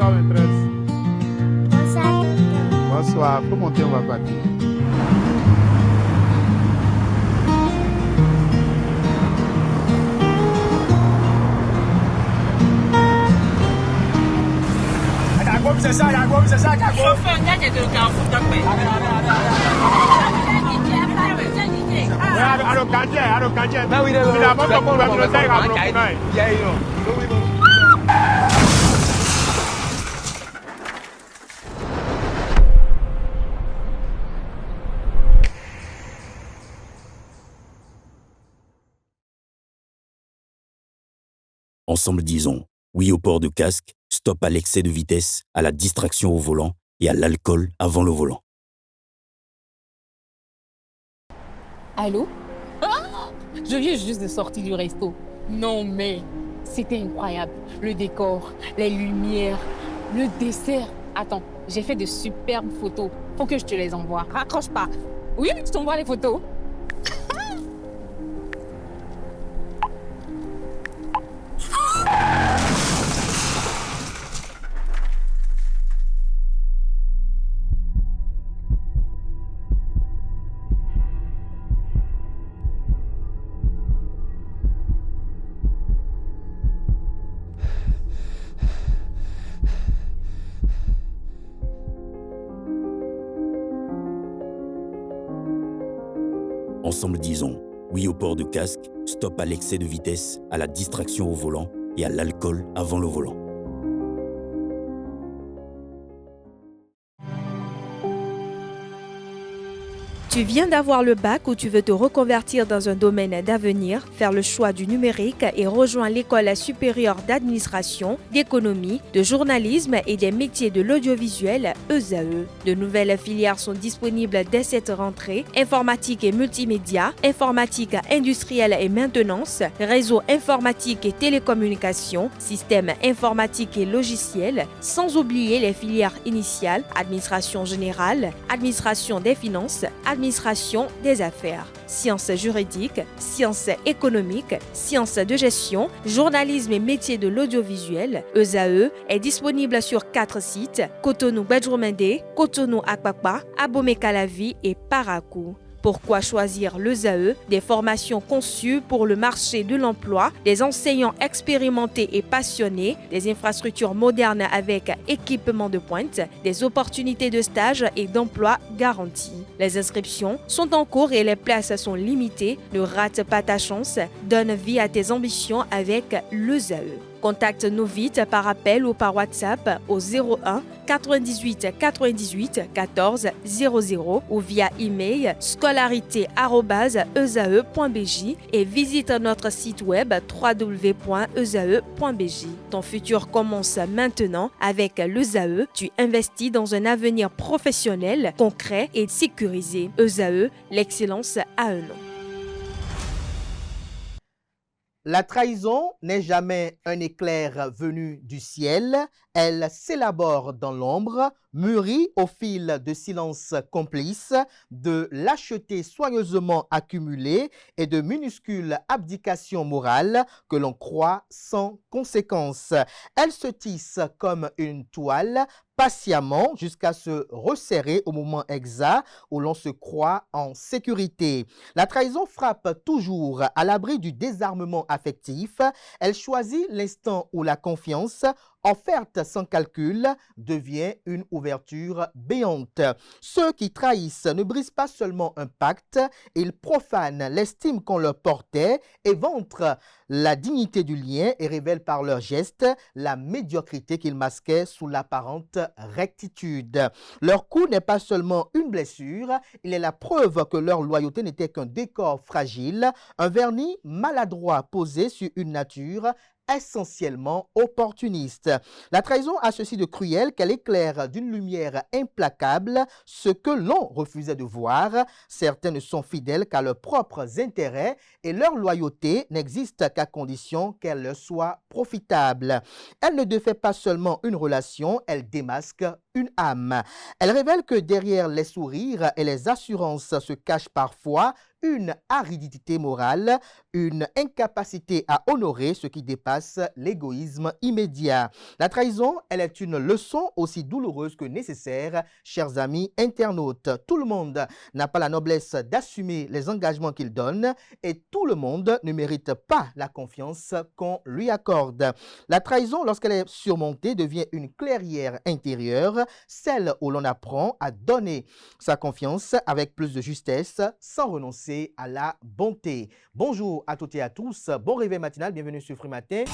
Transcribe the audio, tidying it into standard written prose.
Bonsoir, maîtresse. Bonsoir, tonton. Bonsoir. Faut monter, on va partir. Ensemble disons oui au port de casque, stop à l'excès de vitesse, à la distraction au volant et à l'alcool avant le volant. Allô? Ah! Je viens juste de sortir du resto. Non mais, c'était incroyable. Le décor, les lumières, le dessert. Attends, j'ai fait de superbes photos. Faut que je te les envoie. Raccroche pas. Oui, je t'envoie les photos. Ensemble disons oui au port de casque, stop à l'excès de vitesse, à la distraction au volant et à l'alcool avant le volant. Tu viens d'avoir le bac ou tu veux te reconvertir dans un domaine d'avenir, faire le choix du numérique et rejoindre l'école supérieure d'administration, d'économie, de journalisme et des métiers de l'audiovisuel, ESAE. De nouvelles filières sont disponibles dès cette rentrée: informatique et multimédia, informatique industrielle et maintenance, réseau informatique et télécommunications, système informatique et logiciel, sans oublier les filières initiales: administration générale, administration des finances, administration des affaires, sciences juridiques, sciences économiques, sciences de gestion, journalisme et métiers de l'audiovisuel. ESAE est disponible sur 4 sites: Cotonou-Badjoumendé, Cotonou-Akpakpa, Abomey-Calavi et Parakou. Pourquoi choisir l'ESAE? Des formations conçues pour le marché de l'emploi, des enseignants expérimentés et passionnés, des infrastructures modernes avec équipement de pointe, des opportunités de stage et d'emploi garanties. Les inscriptions sont en cours et les places sont limitées. Ne rate pas ta chance, donne vie à tes ambitions avec l'ESAE. Contacte-nous vite par appel ou par WhatsApp au 01 98 98 14 00 ou via email scolarité@esae.bj et visite notre site web www.esae.bj. Ton futur commence maintenant avec l'ESAE. Tu investis dans un avenir professionnel, concret et sécurisé. ESAE, l'excellence à un nom. La trahison n'est jamais un éclair venu du ciel, elle s'élabore dans l'ombre, mûrit au fil de silences complices, de lâchetés soigneusement accumulées et de minuscules abdications morales que l'on croit sans conséquence. Elle se tisse comme une toile, patiemment jusqu'à se resserrer au moment exact où l'on se croit en sécurité. La trahison frappe toujours à l'abri du désarmement affectif. Elle choisit l'instant où la confiance, offerte sans calcul, devient une ouverture béante. Ceux qui trahissent ne brisent pas seulement un pacte, ils profanent l'estime qu'on leur portait, éventrent la dignité du lien et révèlent par leurs gestes la médiocrité qu'ils masquaient sous l'apparente rectitude. Leur coup n'est pas seulement une blessure, il est la preuve que leur loyauté n'était qu'un décor fragile, un vernis maladroit posé sur une nature essentiellement opportuniste. La trahison a ceci de cruel qu'elle éclaire d'une lumière implacable ce que l'on refusait de voir. Certains ne sont fidèles qu'à leurs propres intérêts et leur loyauté n'existe qu'à condition qu'elle leur soit profitable. Elle ne défait pas seulement une relation, elle démasque une âme. Elle révèle que derrière les sourires et les assurances se cache parfois une aridité morale, une incapacité à honorer ce qui dépasse l'égoïsme immédiat. La trahison, elle est une leçon aussi douloureuse que nécessaire, chers amis internautes. Tout le monde n'a pas la noblesse d'assumer les engagements qu'il donne et tout le monde ne mérite pas la confiance qu'on lui accorde. La trahison, lorsqu'elle est surmontée, devient une clairière intérieure, celle où l'on apprend à donner sa confiance avec plus de justesse sans renoncer à la bonté. Bonjour à toutes et à tous, bon réveil matinal, bienvenue sur Free Matin.